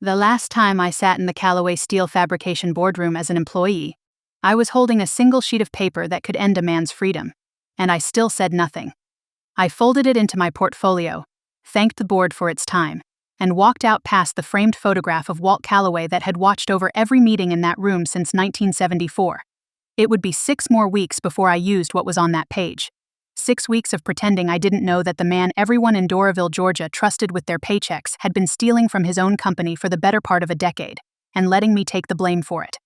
The last time I sat in the Calloway Steel fabrication boardroom as an employee, I was holding a single sheet of paper that could end a man's freedom, and I still said nothing. I folded it into my portfolio, thanked the board for its time, and walked out past the framed photograph of Walt Calloway that had watched over every meeting in that room since 1974. It would be 6 more weeks before I used what was on that page. 6 weeks of pretending I didn't know that the man everyone in Doraville, Georgia trusted with their paychecks had been stealing from his own company for the better part of a decade, and letting me take the blame for it.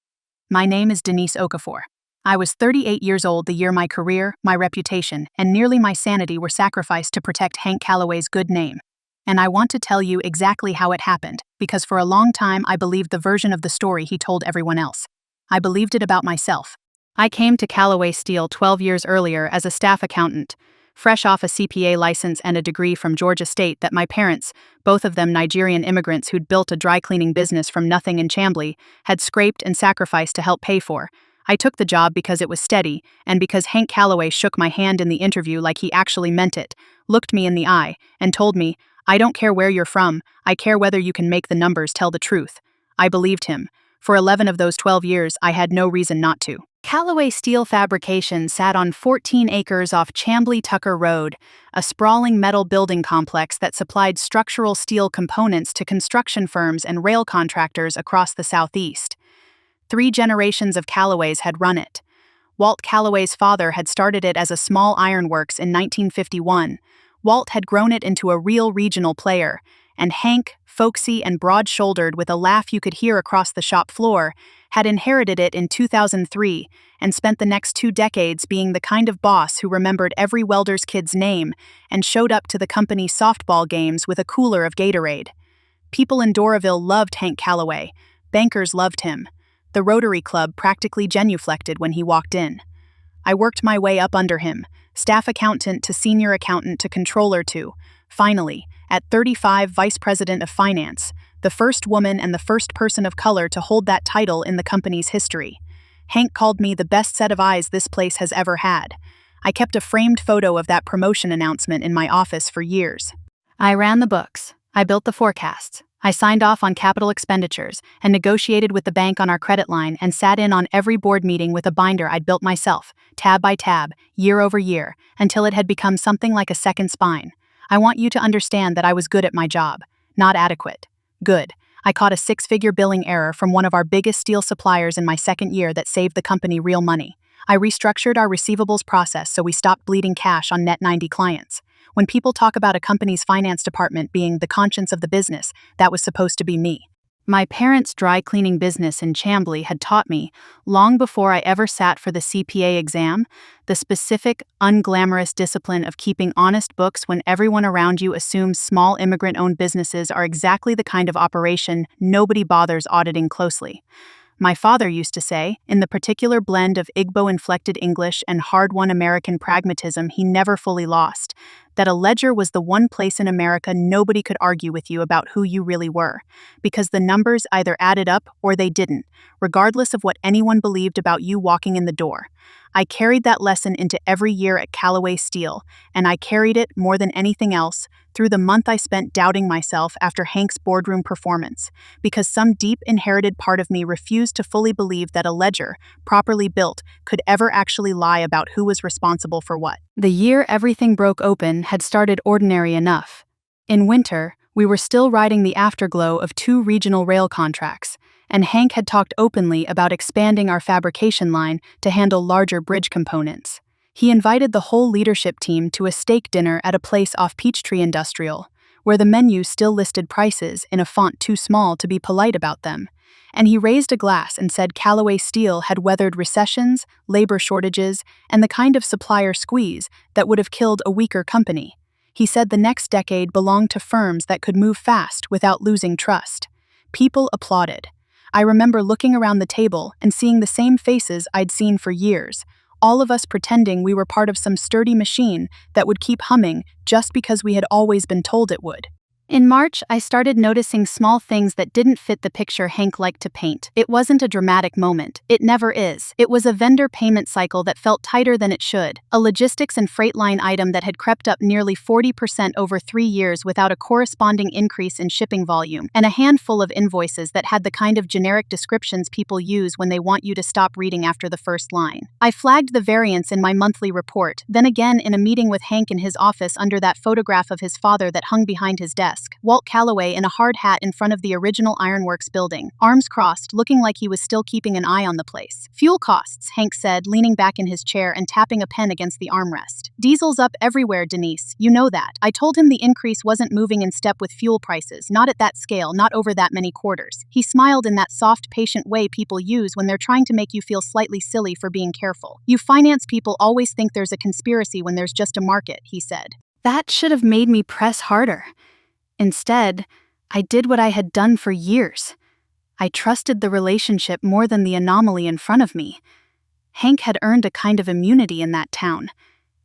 My name is Denise Okafor. I was 38 years old the year my career, my reputation, and nearly my sanity were sacrificed to protect Hank Calloway's good name. And I want to tell you exactly how it happened, because for a long time I believed the version of the story he told everyone else. I believed it about myself. I came to Calloway Steel 12 years earlier as a staff accountant, fresh off a CPA license and a degree from Georgia State that my parents, both of them Nigerian immigrants who'd built a dry cleaning business from nothing in Chamblee, had scraped and sacrificed to help pay for. I took the job because it was steady, and because Hank Calloway shook my hand in the interview like he actually meant it, looked me in the eye, and told me, "I don't care where you're from, I care whether you can make the numbers tell the truth." I believed him. For 11 of those 12 years, I had no reason not to. Calloway Steel Fabrication sat on 14 acres off Chamblee Tucker Road, a sprawling metal building complex that supplied structural steel components to construction firms and rail contractors across the Southeast. 3 generations of Calloways had run it. Walt Calloway's father had started it as a small ironworks in 1951. Walt had grown it into a real regional player, and Hank, folksy and broad-shouldered with a laugh you could hear across the shop floor, had inherited it in 2003 and spent the next 2 decades being the kind of boss who remembered every welder's kid's name and showed up to the company's softball games with a cooler of Gatorade. People in Doraville loved Hank Calloway. Bankers loved him. The Rotary Club practically genuflected when he walked in. I worked my way up under him, staff accountant to senior accountant to controller to, finally, at 35, vice president of finance, the first woman and the first person of color to hold that title in the company's history. Hank called me the best set of eyes this place has ever had. I kept a framed photo of that promotion announcement in my office for years. I ran the books. I built the forecasts. I signed off on capital expenditures and negotiated with the bank on our credit line and sat in on every board meeting with a binder I'd built myself, tab by tab, year over year, until it had become something like a second spine. I want you to understand that I was good at my job. Not adequate. Good. I caught a 6-figure billing error from one of our biggest steel suppliers in my second year that saved the company real money. I restructured our receivables process so we stopped bleeding cash on net 90 clients. When people talk about a company's finance department being the conscience of the business, that was supposed to be me. My parents' dry cleaning business in Chamblee had taught me, long before I ever sat for the CPA exam, the specific, unglamorous discipline of keeping honest books when everyone around you assumes small immigrant-owned businesses are exactly the kind of operation nobody bothers auditing closely. My father used to say, in the particular blend of Igbo-inflected English and hard-won American pragmatism he never fully lost, that a ledger was the one place in America nobody could argue with you about who you really were, because the numbers either added up or they didn't, regardless of what anyone believed about you walking in the door. I carried that lesson into every year at Calloway Steel, and I carried it, more than anything else, through the month I spent doubting myself after Hank's boardroom performance, because some deep inherited part of me refused to fully believe that a ledger, properly built, could ever actually lie about who was responsible for what. The year everything broke open had started ordinary enough. In winter, we were still riding the afterglow of 2 regional rail contracts, and Hank had talked openly about expanding our fabrication line to handle larger bridge components. He invited the whole leadership team to a steak dinner at a place off Peachtree Industrial, where the menu still listed prices in a font too small to be polite about them. And he raised a glass and said Calloway Steel had weathered recessions, labor shortages, and the kind of supplier squeeze that would have killed a weaker company. He said the next decade belonged to firms that could move fast without losing trust. People applauded. I remember looking around the table and seeing the same faces I'd seen for years, all of us pretending we were part of some sturdy machine that would keep humming just because we had always been told it would. In March, I started noticing small things that didn't fit the picture Hank liked to paint. It wasn't a dramatic moment. It never is. It was a vendor payment cycle that felt tighter than it should, a logistics and freight line item that had crept up nearly 40% over 3 years without a corresponding increase in shipping volume, and a handful of invoices that had the kind of generic descriptions people use when they want you to stop reading after the first line. I flagged the variance in my monthly report, then again in a meeting with Hank in his office under that photograph of his father that hung behind his desk. Walt Calloway in a hard hat in front of the original ironworks building, arms crossed, looking like he was still keeping an eye on the place. Fuel costs, Hank said, leaning back in his chair and tapping a pen against the armrest. Diesel's up everywhere, Denise, you know that. I told him the increase wasn't moving in step with fuel prices, not at that scale, not over that many quarters. He smiled in that soft, patient way people use when they're trying to make you feel slightly silly for being careful. You finance people always think there's a conspiracy when there's just a market, he said. That should have made me press harder. Instead, I did what I had done for years. I trusted the relationship more than the anomaly in front of me. Hank had earned a kind of immunity in that town.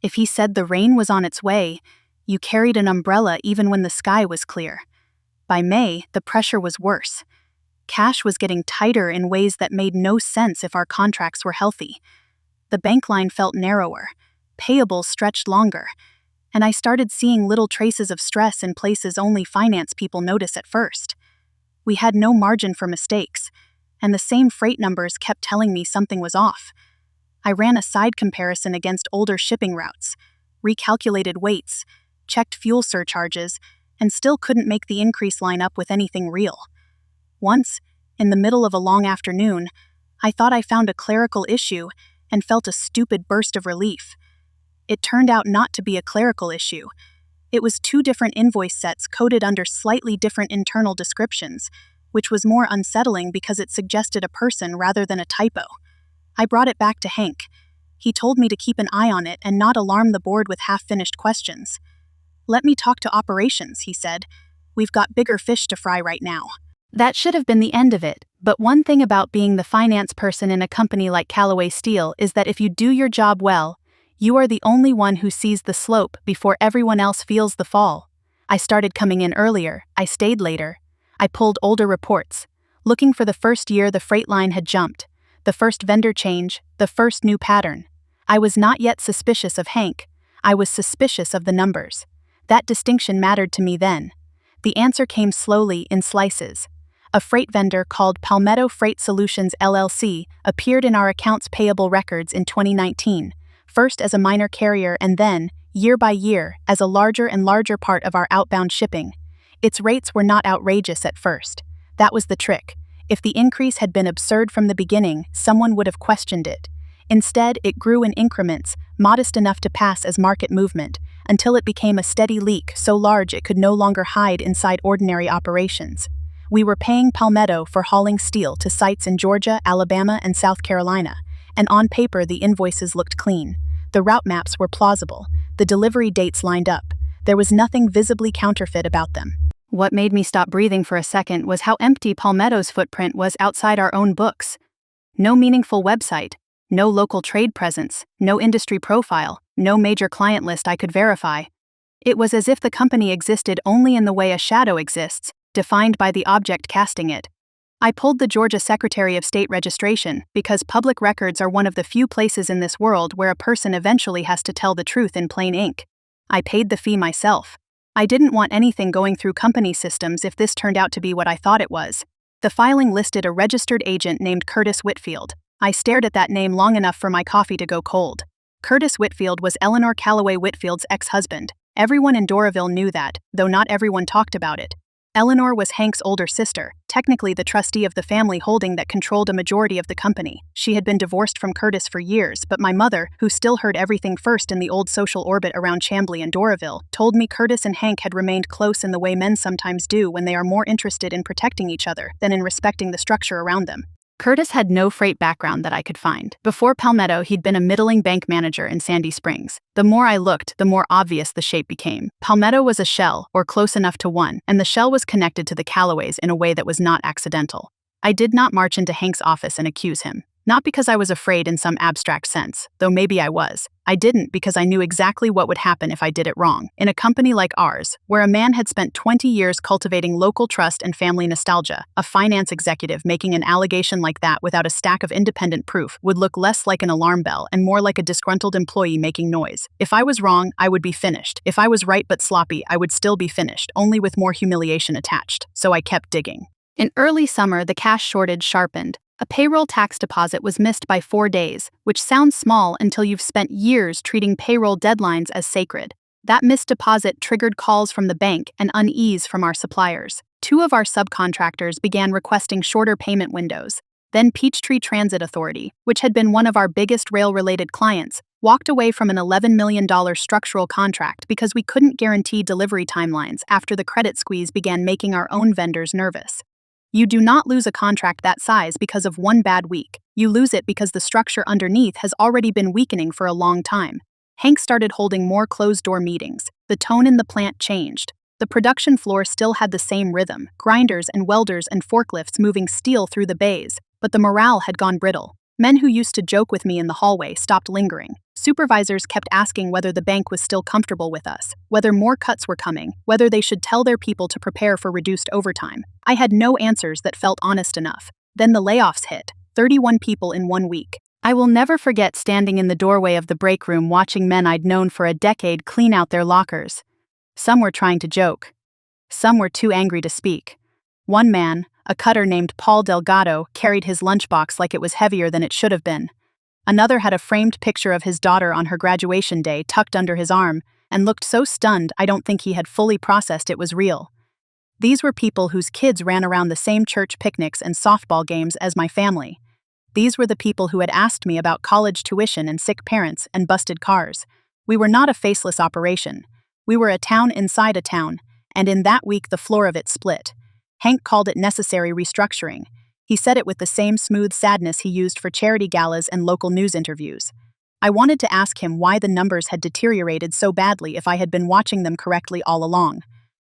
If he said the rain was on its way, you carried an umbrella even when the sky was clear. By May, the pressure was worse. Cash was getting tighter in ways that made no sense if our contracts were healthy. The bank line felt narrower. Payables stretched longer. And I started seeing little traces of stress in places only finance people notice at first. We had no margin for mistakes, and the same freight numbers kept telling me something was off. I ran a side comparison against older shipping routes, recalculated weights, checked fuel surcharges, and still couldn't make the increase line up with anything real. Once, in the middle of a long afternoon, I thought I found a clerical issue and felt a stupid burst of relief. It turned out not to be a clerical issue. It was 2 different invoice sets coded under slightly different internal descriptions, which was more unsettling because it suggested a person rather than a typo. I brought it back to Hank. He told me to keep an eye on it and not alarm the board with half-finished questions. "Let me talk to operations," he said. "We've got bigger fish to fry right now." That should have been the end of it, but one thing about being the finance person in a company like Calloway Steel is that if you do your job well, you are the only one who sees the slope before everyone else feels the fall. I started coming in earlier, I stayed later. I pulled older reports, looking for the first year the freight line had jumped, the first vendor change, the first new pattern. I was not yet suspicious of Hank, I was suspicious of the numbers. That distinction mattered to me then. The answer came slowly in slices. A freight vendor called Palmetto Freight Solutions LLC appeared in our accounts payable records in 2019. First as a minor carrier and then, year by year, as a larger and larger part of our outbound shipping. Its rates were not outrageous at first. That was the trick. If the increase had been absurd from the beginning, someone would have questioned it. Instead, it grew in increments, modest enough to pass as market movement, until it became a steady leak so large it could no longer hide inside ordinary operations. We were paying Palmetto for hauling steel to sites in Georgia, Alabama, and South Carolina, and on paper the invoices looked clean. The route maps were plausible, the delivery dates lined up. There was nothing visibly counterfeit about them. What made me stop breathing for a second was how empty Palmetto's footprint was outside our own books. No meaningful website, no local trade presence, no industry profile, no major client list I could verify. It was as if the company existed only in the way a shadow exists, defined by the object casting it. I pulled the Georgia Secretary of State registration because public records are one of the few places in this world where a person eventually has to tell the truth in plain ink. I paid the fee myself. I didn't want anything going through company systems if this turned out to be what I thought it was. The filing listed a registered agent named Curtis Whitfield. I stared at that name long enough for my coffee to go cold. Curtis Whitfield was Eleanor Calloway Whitfield's ex-husband. Everyone in Doraville knew that, though not everyone talked about it. Eleanor was Hank's older sister, technically the trustee of the family holding that controlled a majority of the company. She had been divorced from Curtis for years, but my mother, who still heard everything first in the old social orbit around Chambly and Doraville, told me Curtis and Hank had remained close in the way men sometimes do when they are more interested in protecting each other than in respecting the structure around them. Curtis had no freight background that I could find. Before Palmetto, he'd been a middling bank manager in Sandy Springs. The more I looked, the more obvious the shape became. Palmetto was a shell, or close enough to one, and the shell was connected to the Calloways in a way that was not accidental. I did not march into Hank's office and accuse him. Not because I was afraid in some abstract sense, though maybe I was. I didn't because I knew exactly what would happen if I did it wrong. In a company like ours, where a man had spent 20 years cultivating local trust and family nostalgia, a finance executive making an allegation like that without a stack of independent proof would look less like an alarm bell and more like a disgruntled employee making noise. If I was wrong, I would be finished. If I was right but sloppy, I would still be finished, only with more humiliation attached. So I kept digging. In early summer, the cash shortage sharpened. A payroll tax deposit was missed by 4 days, which sounds small until you've spent years treating payroll deadlines as sacred. That missed deposit triggered calls from the bank and unease from our suppliers. 2 of our subcontractors began requesting shorter payment windows. Then Peachtree Transit Authority, which had been one of our biggest rail-related clients, walked away from an $11 million structural contract because we couldn't guarantee delivery timelines after the credit squeeze began making our own vendors nervous. You do not lose a contract that size because of one bad week. You lose it because the structure underneath has already been weakening for a long time. Hank started holding more closed-door meetings. The tone in the plant changed. The production floor still had the same rhythm, grinders and welders and forklifts moving steel through the bays, but the morale had gone brittle. Men who used to joke with me in the hallway stopped lingering. Supervisors kept asking whether the bank was still comfortable with us, whether more cuts were coming, whether they should tell their people to prepare for reduced overtime. I had no answers that felt honest enough. Then the layoffs hit, 31 people in 1 week. I will never forget standing in the doorway of the break room watching men I'd known for a decade clean out their lockers. Some were trying to joke. Some were too angry to speak. One man, a cutter named Paul Delgado, carried his lunchbox like it was heavier than it should have been. Another had a framed picture of his daughter on her graduation day tucked under his arm and looked so stunned I don't think he had fully processed it was real. These were people whose kids ran around the same church picnics and softball games as my family. These were the people who had asked me about college tuition and sick parents and busted cars. We were not a faceless operation. We were a town inside a town, and in that week the floor of it split. Hank called it necessary restructuring. He said it with the same smooth sadness he used for charity galas and local news interviews. I wanted to ask him why the numbers had deteriorated so badly if I had been watching them correctly all along.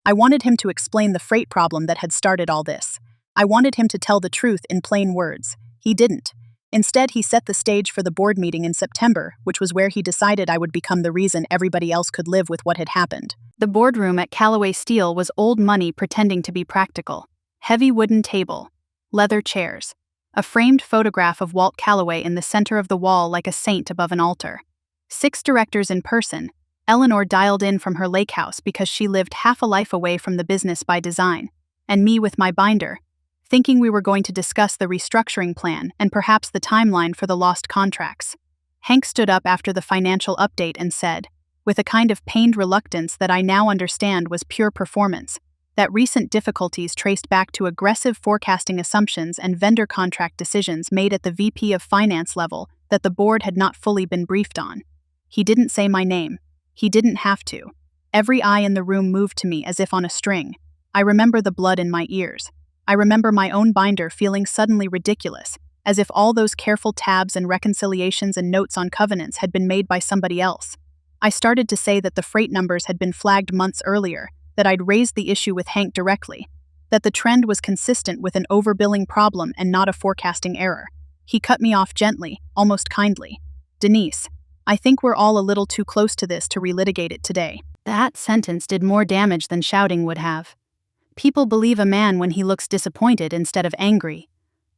I wanted him to explain the freight problem that had started all this. I wanted him to tell the truth in plain words. He didn't. Instead, he set the stage for the board meeting in September, which was where he decided I would become the reason everybody else could live with what had happened. The boardroom at Calloway Steel was old money pretending to be practical. Heavy wooden table, leather chairs, a framed photograph of Walt Calloway in the center of the wall like a saint above an altar. 6 directors in person. Eleanor dialed in from her lake house because she lived half a life away from the business by design, and me with my binder, thinking we were going to discuss the restructuring plan and perhaps the timeline for the lost contracts. Hank stood up after the financial update and said, with a kind of pained reluctance that I now understand was pure performance, that recent difficulties traced back to aggressive forecasting assumptions and vendor contract decisions made at the VP of Finance level that the board had not fully been briefed on. He didn't say my name. He didn't have to. Every eye in the room moved to me as if on a string. I remember the blood in my ears. I remember my own binder feeling suddenly ridiculous, as if all those careful tabs and reconciliations and notes on covenants had been made by somebody else. I started to say that the freight numbers had been flagged months earlier, that I'd raised the issue with Hank directly, that the trend was consistent with an overbilling problem and not a forecasting error. He cut me off gently, almost kindly. Denise, I think we're all a little too close to this to relitigate it today. That sentence did more damage than shouting would have. People believe a man when he looks disappointed instead of angry.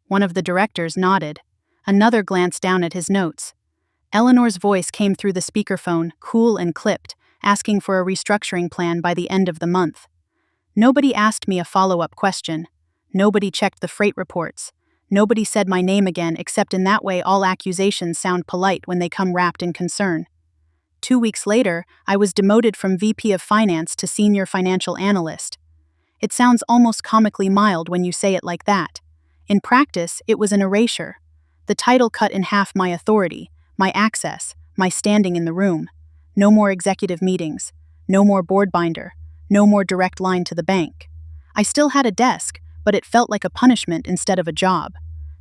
One of the directors nodded. Another glanced down at his notes. Eleanor's voice came through the speakerphone, cool and clipped, asking for a restructuring plan by the end of the month. Nobody asked me a follow-up question. Nobody checked the freight reports. Nobody said my name again, except in that way all accusations sound polite when they come wrapped in concern. 2 weeks later, I was demoted from VP of Finance to Senior Financial Analyst. It sounds almost comically mild when you say it like that. In practice, it was an erasure. The title cut in half my authority, my access, my standing in the room. No more executive meetings, no more board binder, no more direct line to the bank. I still had a desk, but it felt like a punishment instead of a job.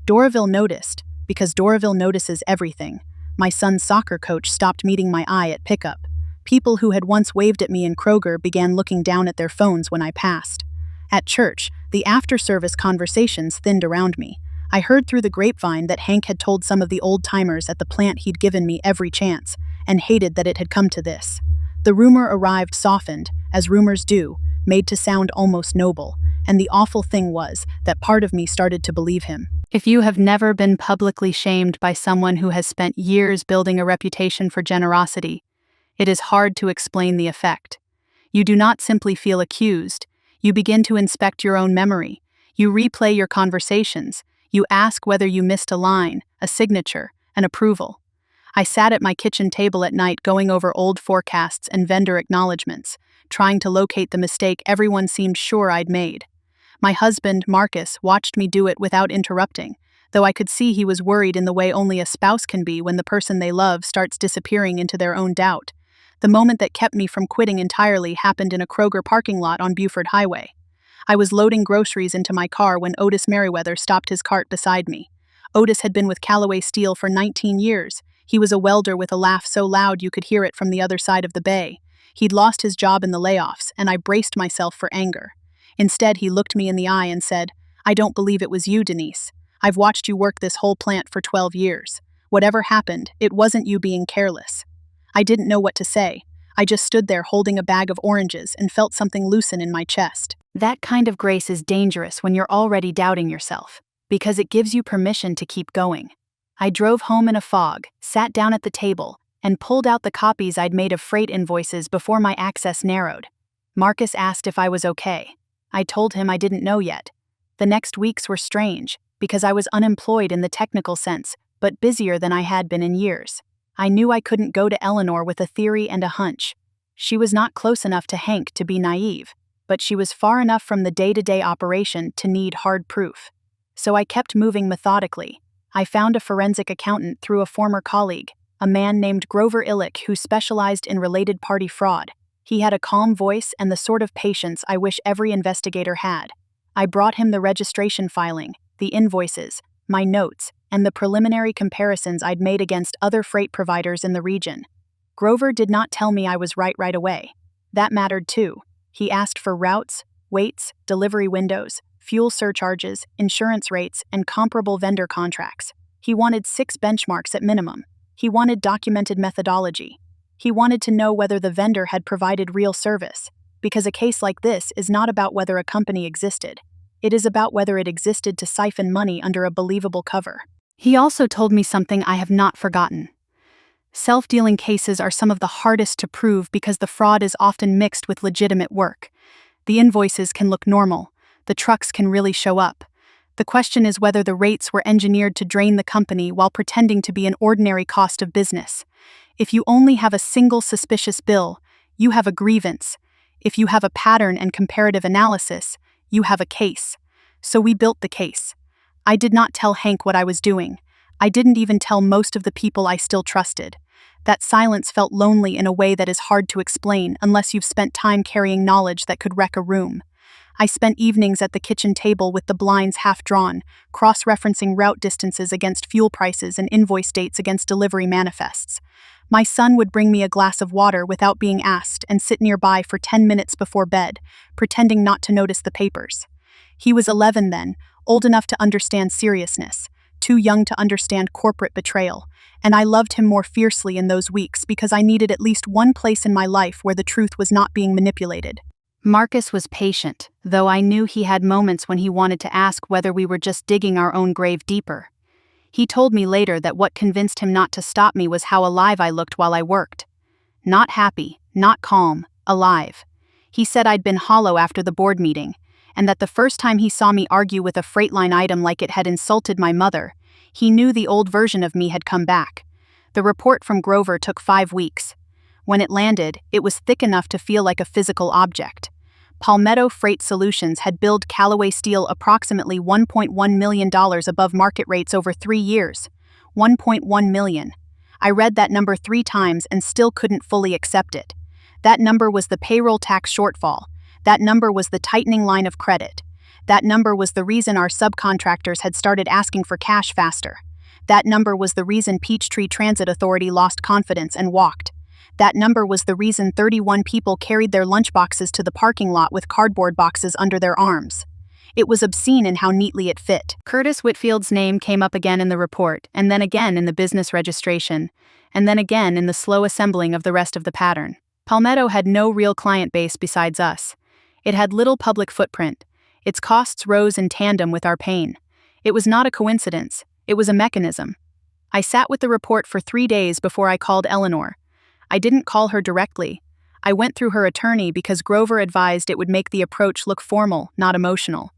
Doraville noticed, because Doraville notices everything. My son's soccer coach stopped meeting my eye at pickup. People who had once waved at me in Kroger began looking down at their phones when I passed. At church, the after-service conversations thinned around me. I heard through the grapevine that Hank had told some of the old-timers at the plant he'd given me every chance, and hated that it had come to this. The rumor arrived softened, as rumors do, made to sound almost noble, and the awful thing was that part of me started to believe him. If you have never been publicly shamed by someone who has spent years building a reputation for generosity, it is hard to explain the effect. You do not simply feel accused, you begin to inspect your own memory, you replay your conversations, you ask whether you missed a line, a signature, an approval. I sat at my kitchen table at night going over old forecasts and vendor acknowledgments, trying to locate the mistake everyone seemed sure I'd made. My husband, Marcus, watched me do it without interrupting, though I could see he was worried in the way only a spouse can be when the person they love starts disappearing into their own doubt. The moment that kept me from quitting entirely happened in a Kroger parking lot on Buford Highway. I was loading groceries into my car when Otis Merriweather stopped his cart beside me. Otis had been with Calloway Steel for 19 years. He was a welder with a laugh so loud you could hear it from the other side of the bay. He'd lost his job in the layoffs, and I braced myself for anger. Instead, he looked me in the eye and said, "I don't believe it was you, Denise. I've watched you work this whole plant for 12 years. Whatever happened, it wasn't you being careless." I didn't know what to say. I just stood there holding a bag of oranges and felt something loosen in my chest. That kind of grace is dangerous when you're already doubting yourself, because it gives you permission to keep going. I drove home in a fog, sat down at the table, and pulled out the copies I'd made of freight invoices before my access narrowed. Marcus asked if I was okay. I told him I didn't know yet. The next weeks were strange, because I was unemployed in the technical sense, but busier than I had been in years. I knew I couldn't go to Eleanor with a theory and a hunch. She was not close enough to Hank to be naive, but she was far enough from the day-to-day operation to need hard proof. So I kept moving methodically. I found a forensic accountant through a former colleague, a man named Grover Illick who specialized in related party fraud. He had a calm voice and the sort of patience I wish every investigator had. I brought him the registration filing, the invoices, my notes, and the preliminary comparisons I'd made against other freight providers in the region. Grover did not tell me I was right away. That mattered too. He asked for routes, weights, delivery windows, fuel surcharges, insurance rates, and comparable vendor contracts. He wanted 6 benchmarks at minimum. He wanted documented methodology. He wanted to know whether the vendor had provided real service, because a case like this is not about whether a company existed. It is about whether it existed to siphon money under a believable cover. He also told me something I have not forgotten. Self-dealing cases are some of the hardest to prove because the fraud is often mixed with legitimate work. The invoices can look normal. The trucks can really show up. The question is whether the rates were engineered to drain the company while pretending to be an ordinary cost of business. If you only have a single suspicious bill, you have a grievance. If you have a pattern and comparative analysis, you have a case. So we built the case. I did not tell Hank what I was doing. I didn't even tell most of the people I still trusted. That silence felt lonely in a way that is hard to explain unless you've spent time carrying knowledge that could wreck a room. I spent evenings at the kitchen table with the blinds half drawn, cross-referencing route distances against fuel prices and invoice dates against delivery manifests. My son would bring me a glass of water without being asked and sit nearby for 10 minutes before bed, pretending not to notice the papers. He was 11 then, old enough to understand seriousness, too young to understand corporate betrayal, and I loved him more fiercely in those weeks because I needed at least one place in my life where the truth was not being manipulated. Marcus was patient, though I knew he had moments when he wanted to ask whether we were just digging our own grave deeper. He told me later that what convinced him not to stop me was how alive I looked while I worked. Not happy, not calm, alive. He said I'd been hollow after the board meeting, and that the first time he saw me argue with a freight line item like it had insulted my mother, he knew the old version of me had come back. The report from Grover took 5 weeks. When it landed, it was thick enough to feel like a physical object. Palmetto Freight Solutions had billed Calloway Steel approximately $1.1 million above market rates over 3 years. $1.1 million. I read that number 3 times and still couldn't fully accept it. That number was the payroll tax shortfall. That number was the tightening line of credit. That number was the reason our subcontractors had started asking for cash faster. That number was the reason Peachtree Transit Authority lost confidence and walked. That number was the reason 31 people carried their lunchboxes to the parking lot with cardboard boxes under their arms. It was obscene in how neatly it fit. Curtis Whitfield's name came up again in the report, and then again in the business registration, and then again in the slow assembling of the rest of the pattern. Palmetto had no real client base besides us. It had little public footprint. Its costs rose in tandem with our pain. It was not a coincidence. It was a mechanism. I sat with the report for 3 days before I called Eleanor. I didn't call her directly. I went through her attorney because Grover advised it would make the approach look formal, not emotional.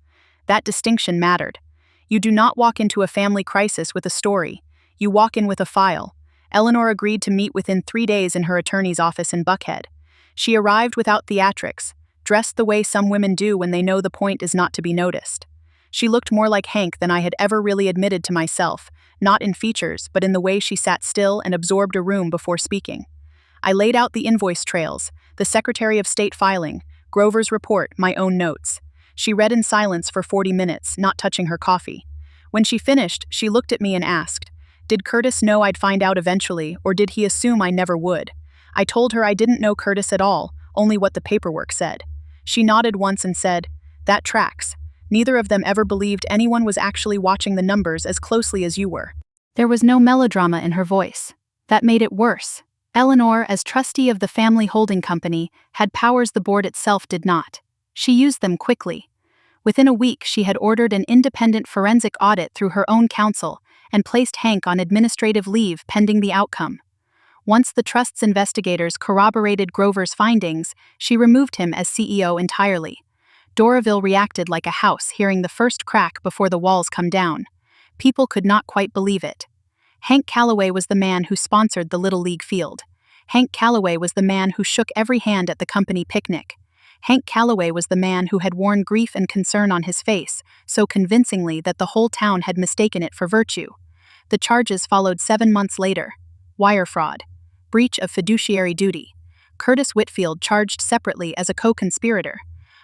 That distinction mattered. You do not walk into a family crisis with a story. You walk in with a file. Eleanor agreed to meet within 3 days in her attorney's office in Buckhead. She arrived without theatrics, dressed the way some women do when they know the point is not to be noticed. She looked more like Hank than I had ever really admitted to myself, not in features, but in the way she sat still and absorbed a room before speaking. I laid out the invoice trails, the Secretary of State filing, Grover's report, my own notes. She read in silence for 40 minutes, not touching her coffee. When she finished, she looked at me and asked, "Did Curtis know I'd find out eventually, or did he assume I never would?" I told her I didn't know Curtis at all, only what the paperwork said. She nodded once and said, "That tracks. Neither of them ever believed anyone was actually watching the numbers as closely as you were." There was no melodrama in her voice. That made it worse. Eleanor, as trustee of the family holding company, had powers the board itself did not. She used them quickly. Within a week, she had ordered an independent forensic audit through her own counsel and placed Hank on administrative leave pending the outcome. Once the trust's investigators corroborated Grover's findings, she removed him as CEO entirely. Doraville reacted like a house hearing the first crack before the walls come down. People could not quite believe it. Hank Calloway was the man who sponsored the Little League field. Hank Calloway was the man who shook every hand at the company picnic. Hank Calloway was the man who had worn grief and concern on his face so convincingly that the whole town had mistaken it for virtue. The charges followed 7 months later. Wire fraud. Breach of fiduciary duty. Curtis Whitfield charged separately as a co-conspirator.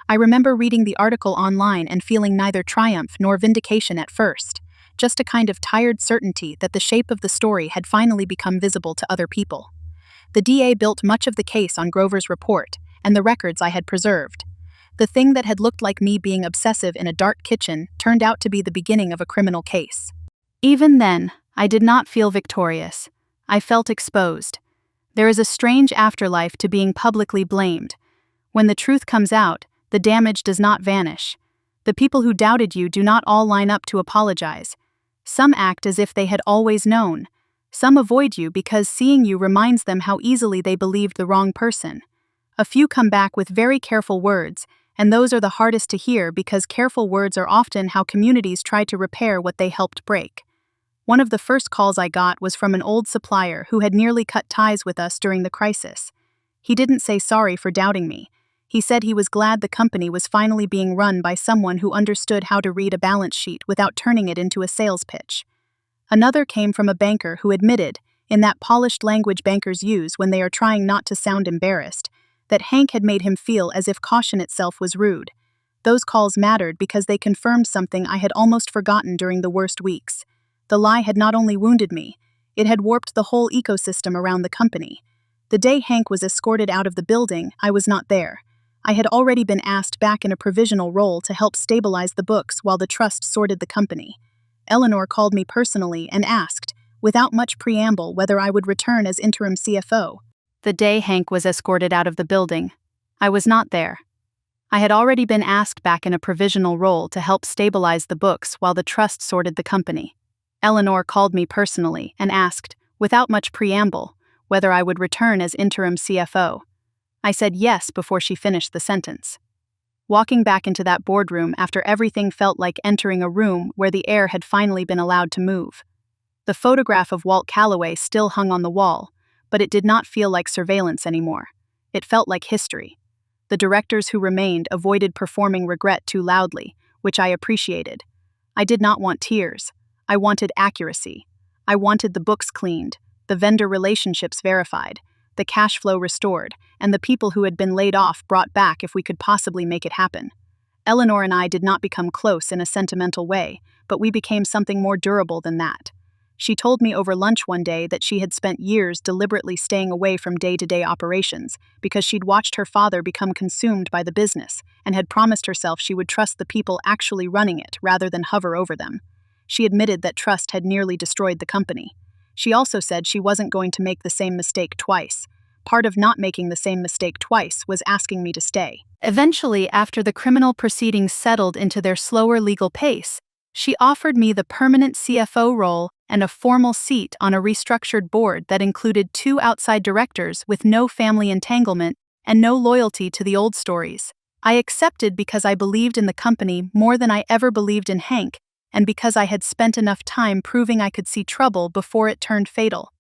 I remember reading the article online and feeling neither triumph nor vindication at first, just a kind of tired certainty that the shape of the story had finally become visible to other people. The DA built much of the case on Grover's report and the records I had preserved. The thing that had looked like me being obsessive in a dark kitchen turned out to be the beginning of a criminal case. Even then, I did not feel victorious. I felt exposed. There is a strange afterlife to being publicly blamed. When the truth comes out, the damage does not vanish. The people who doubted you do not all line up to apologize. Some act as if they had always known. Some avoid you because seeing you reminds them how easily they believed the wrong person. A few come back with very careful words, and those are the hardest to hear because careful words are often how communities try to repair what they helped break. One of the first calls I got was from an old supplier who had nearly cut ties with us during the crisis. He didn't say sorry for doubting me. He said he was glad the company was finally being run by someone who understood how to read a balance sheet without turning it into a sales pitch. Another came from a banker who admitted, in that polished language bankers use when they are trying not to sound embarrassed, that Hank had made him feel as if caution itself was rude. Those calls mattered because they confirmed something I had almost forgotten during the worst weeks. The lie had not only wounded me, it had warped the whole ecosystem around the company. The day Hank was escorted out of the building, I was not there. I had already been asked back in a provisional role to help stabilize the books while the trust sorted the company. Eleanor called me personally and asked, without much preamble, whether I would return as interim CFO. The day Hank was escorted out of the building, I was not there. I had already been asked back in a provisional role to help stabilize the books while the trust sorted the company. Eleanor called me personally and asked, without much preamble, whether I would return as interim CFO. I said yes before she finished the sentence. Walking back into that boardroom after everything felt like entering a room where the air had finally been allowed to move. The photograph of Walt Calloway still hung on the wall, but it did not feel like surveillance anymore. It felt like history. The directors who remained avoided performing regret too loudly, which I appreciated. I did not want tears. I wanted accuracy. I wanted the books cleaned, the vendor relationships verified, the cash flow restored, and the people who had been laid off brought back if we could possibly make it happen. Eleanor and I did not become close in a sentimental way, but we became something more durable than that. She told me over lunch one day that she had spent years deliberately staying away from day-to-day operations because she'd watched her father become consumed by the business and had promised herself she would trust the people actually running it rather than hover over them. She admitted that trust had nearly destroyed the company. She also said she wasn't going to make the same mistake twice. Part of not making the same mistake twice was asking me to stay. Eventually, after the criminal proceedings settled into their slower legal pace, she offered me the permanent CFO role and a formal seat on a restructured board that included 2 outside directors with no family entanglement and no loyalty to the old stories. I accepted because I believed in the company more than I ever believed in Hank, and because I had spent enough time proving I could see trouble before it turned fatal.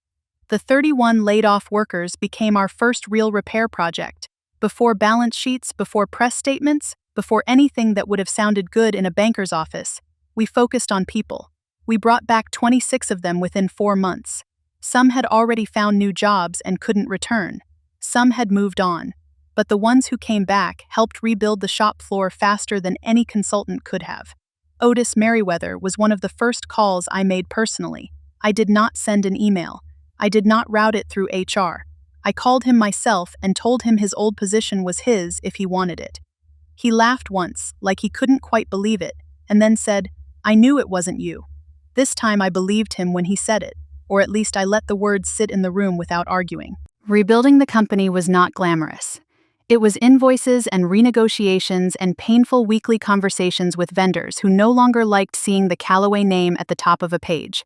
The 31 laid-off workers became our first real repair project. Before balance sheets, before press statements, before anything that would have sounded good in a banker's office, we focused on people. We brought back 26 of them within 4 months. Some had already found new jobs and couldn't return. Some had moved on. But the ones who came back helped rebuild the shop floor faster than any consultant could have. Otis Merriweather was one of the first calls I made personally. I did not send an email. I did not route it through HR. I called him myself and told him his old position was his if he wanted it. He laughed once, like he couldn't quite believe it, and then said, "I knew it wasn't you." This time I believed him when he said it, or at least I let the words sit in the room without arguing. Rebuilding the company was not glamorous. It was invoices and renegotiations and painful weekly conversations with vendors who no longer liked seeing the Calloway name at the top of a page.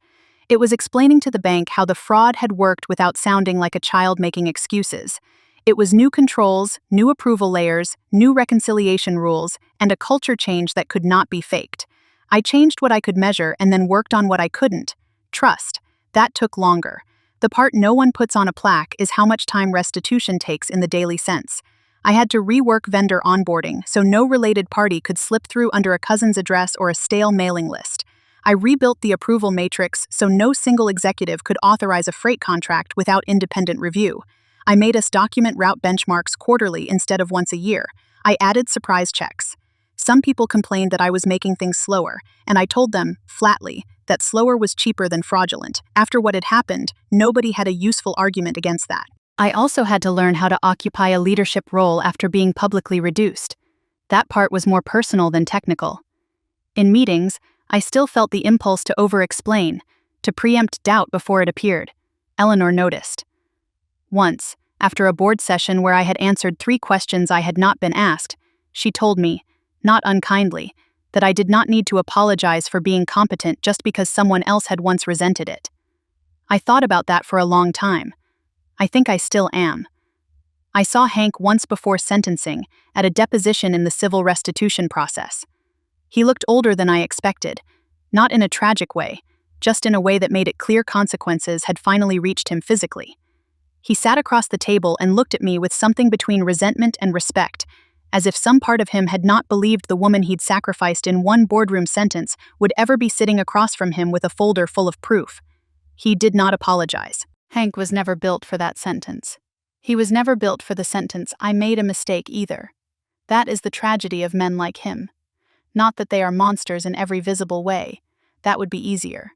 It was explaining to the bank how the fraud had worked without sounding like a child making excuses. It was new controls, new approval layers, new reconciliation rules, and a culture change that could not be faked. I changed what I could measure and then worked on what I couldn't. Trust. That took longer. The part no one puts on a plaque is how much time restitution takes in the daily sense. I had to rework vendor onboarding so no related party could slip through under a cousin's address or a stale mailing list. I rebuilt the approval matrix so no single executive could authorize a freight contract without independent review. I made us document route benchmarks quarterly instead of once a year. I added surprise checks. Some people complained that I was making things slower, and I told them, flatly, that slower was cheaper than fraudulent. After what had happened, nobody had a useful argument against that. I also had to learn how to occupy a leadership role after being publicly reduced. That part was more personal than technical. In meetings, I still felt the impulse to over-explain, to preempt doubt before it appeared. Eleanor noticed. Once, after a board session where I had answered 3 questions I had not been asked, she told me, not unkindly, that I did not need to apologize for being competent just because someone else had once resented it. I thought about that for a long time. I think I still am. I saw Hank once before sentencing, at a deposition in the civil restitution process. He looked older than I expected, not in a tragic way, just in a way that made it clear consequences had finally reached him physically. He sat across the table and looked at me with something between resentment and respect, as if some part of him had not believed the woman he'd sacrificed in one boardroom sentence would ever be sitting across from him with a folder full of proof. He did not apologize. Hank was never built for that sentence. He was never built for the sentence, "I made a mistake," either. That is the tragedy of men like him. Not that they are monsters in every visible way. That would be easier.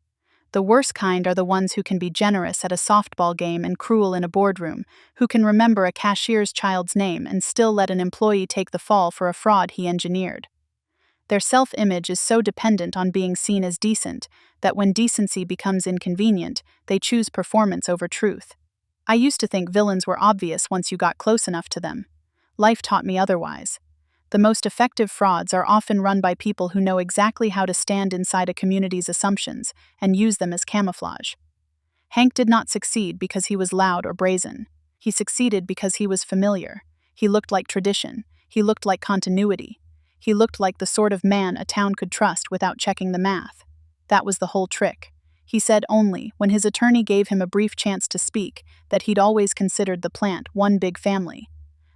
The worst kind are the ones who can be generous at a softball game and cruel in a boardroom, who can remember a cashier's child's name and still let an employee take the fall for a fraud he engineered. Their self-image is so dependent on being seen as decent that when decency becomes inconvenient, they choose performance over truth. I used to think villains were obvious once you got close enough to them. Life taught me otherwise. The most effective frauds are often run by people who know exactly how to stand inside a community's assumptions and use them as camouflage. Hank did not succeed because he was loud or brazen. He succeeded because he was familiar. He looked like tradition. He looked like continuity. He looked like the sort of man a town could trust without checking the math. That was the whole trick. He said only, when his attorney gave him a brief chance to speak, that he'd always considered the plant one big family.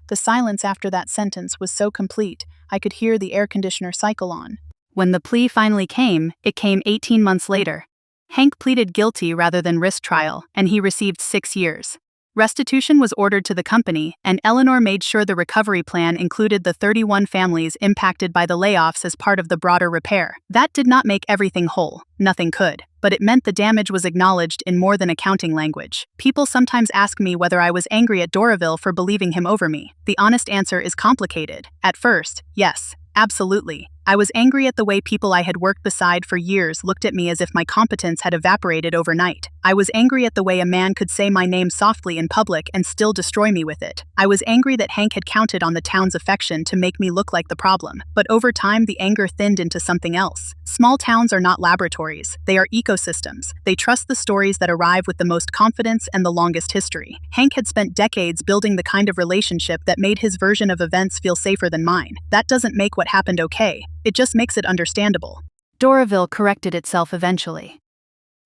The silence after that sentence was so complete, I could hear the air conditioner cycle on. When the plea finally came, it came 18 months later. Hank pleaded guilty rather than risk trial, and he received 6 years. Restitution was ordered to the company, and Eleanor made sure the recovery plan included the 31 families impacted by the layoffs as part of the broader repair. That did not make everything whole, nothing could, but it meant the damage was acknowledged in more than accounting language. People sometimes ask me whether I was angry at Doraville for believing him over me. The honest answer is complicated. At first, yes, absolutely. I was angry at the way people I had worked beside for years looked at me as if my competence had evaporated overnight. I was angry at the way a man could say my name softly in public and still destroy me with it. I was angry that Hank had counted on the town's affection to make me look like the problem. But over time, the anger thinned into something else. Small towns are not laboratories. They are ecosystems. They trust the stories that arrive with the most confidence and the longest history. Hank had spent decades building the kind of relationship that made his version of events feel safer than mine. That doesn't make what happened okay. It just makes it understandable. Doraville corrected itself eventually.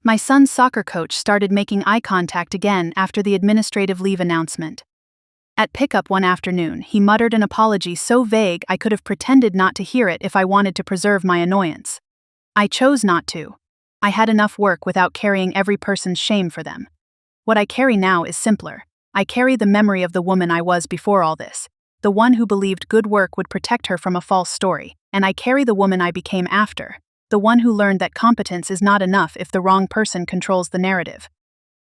My son's soccer coach started making eye contact again after the administrative leave announcement. At pickup one afternoon, he muttered an apology so vague I could have pretended not to hear it if I wanted to preserve my annoyance. I chose not to. I had enough work without carrying every person's shame for them. What I carry now is simpler. I carry the memory of the woman I was before all this, the one who believed good work would protect her from a false story, and I carry the woman I became after, the one who learned that competence is not enough if the wrong person controls the narrative.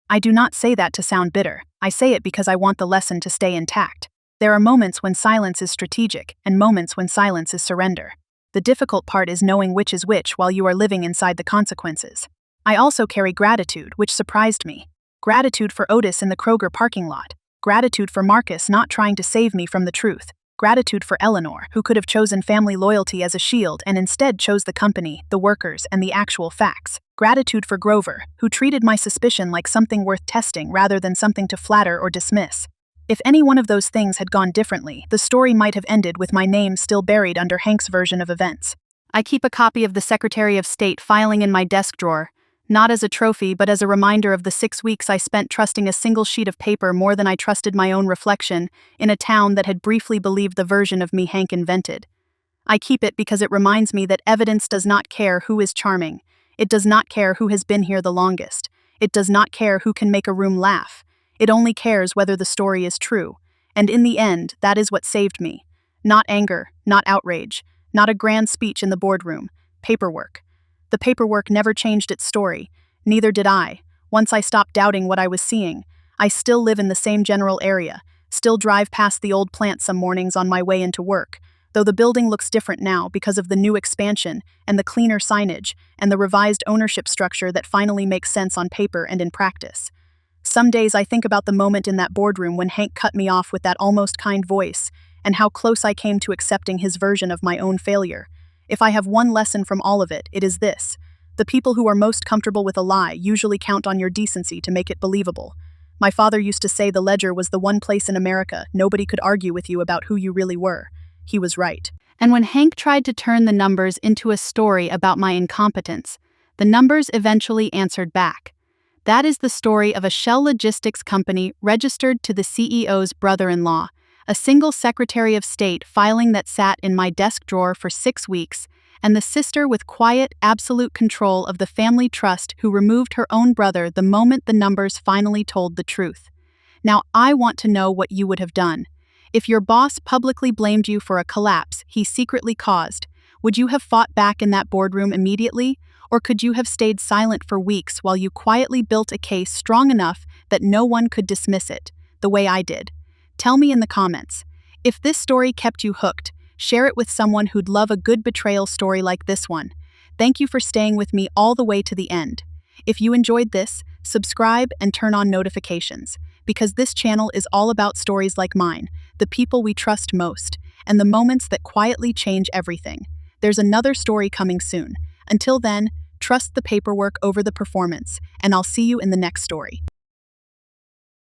I do not say that to sound bitter. I say it because I want the lesson to stay intact. There are moments when silence is strategic, and moments when silence is surrender. The difficult part is knowing which is which while you are living inside the consequences. I also carry gratitude, which surprised me. Gratitude for Otis in the Kroger parking lot. Gratitude for Marcus not trying to save me from the truth. Gratitude for Eleanor, who could have chosen family loyalty as a shield and instead chose the company, the workers, and the actual facts. Gratitude for Grover, who treated my suspicion like something worth testing rather than something to flatter or dismiss. If any one of those things had gone differently, the story might have ended with my name still buried under Hank's version of events. I keep a copy of the Secretary of State filing in my desk drawer, not as a trophy but as a reminder of the 6 weeks I spent trusting a single sheet of paper more than I trusted my own reflection in a town that had briefly believed the version of me Hank invented. I keep it because it reminds me that evidence does not care who is charming. It does not care who has been here the longest. It does not care who can make a room laugh. It only cares whether the story is true. And in the end, that is what saved me. Not anger, not outrage, not a grand speech in the boardroom. Paperwork. The paperwork never changed its story. Neither did I. Once I stopped doubting what I was seeing, I still live in the same general area, still drive past the old plant some mornings on my way into work, though the building looks different now because of the new expansion and the cleaner signage and the revised ownership structure that finally makes sense on paper and in practice. Some days I think about the moment in that boardroom when Hank cut me off with that almost kind voice, and how close I came to accepting his version of my own failure. If I have one lesson from all of it, it is this. The people who are most comfortable with a lie usually count on your decency to make it believable. My father used to say the Ledger was the one place in America nobody could argue with you about who you really were. He was right. And when Hank tried to turn the numbers into a story about my incompetence, the numbers eventually answered back. That is the story of a shell logistics company registered to the CEO's brother-in-law, a single Secretary of State filing that sat in my desk drawer for 6 weeks, and the sister with quiet, absolute control of the family trust who removed her own brother the moment the numbers finally told the truth. Now, I want to know what you would have done. If your boss publicly blamed you for a collapse he secretly caused, would you have fought back in that boardroom immediately, or could you have stayed silent for weeks while you quietly built a case strong enough that no one could dismiss it, the way I did? Tell me in the comments. If this story kept you hooked, share it with someone who'd love a good betrayal story like this one. Thank you for staying with me all the way to the end. If you enjoyed this, subscribe and turn on notifications, because this channel is all about stories like mine, the people we trust most, and the moments that quietly change everything. There's another story coming soon. Until then, trust the paperwork over the performance, and I'll see you in the next story.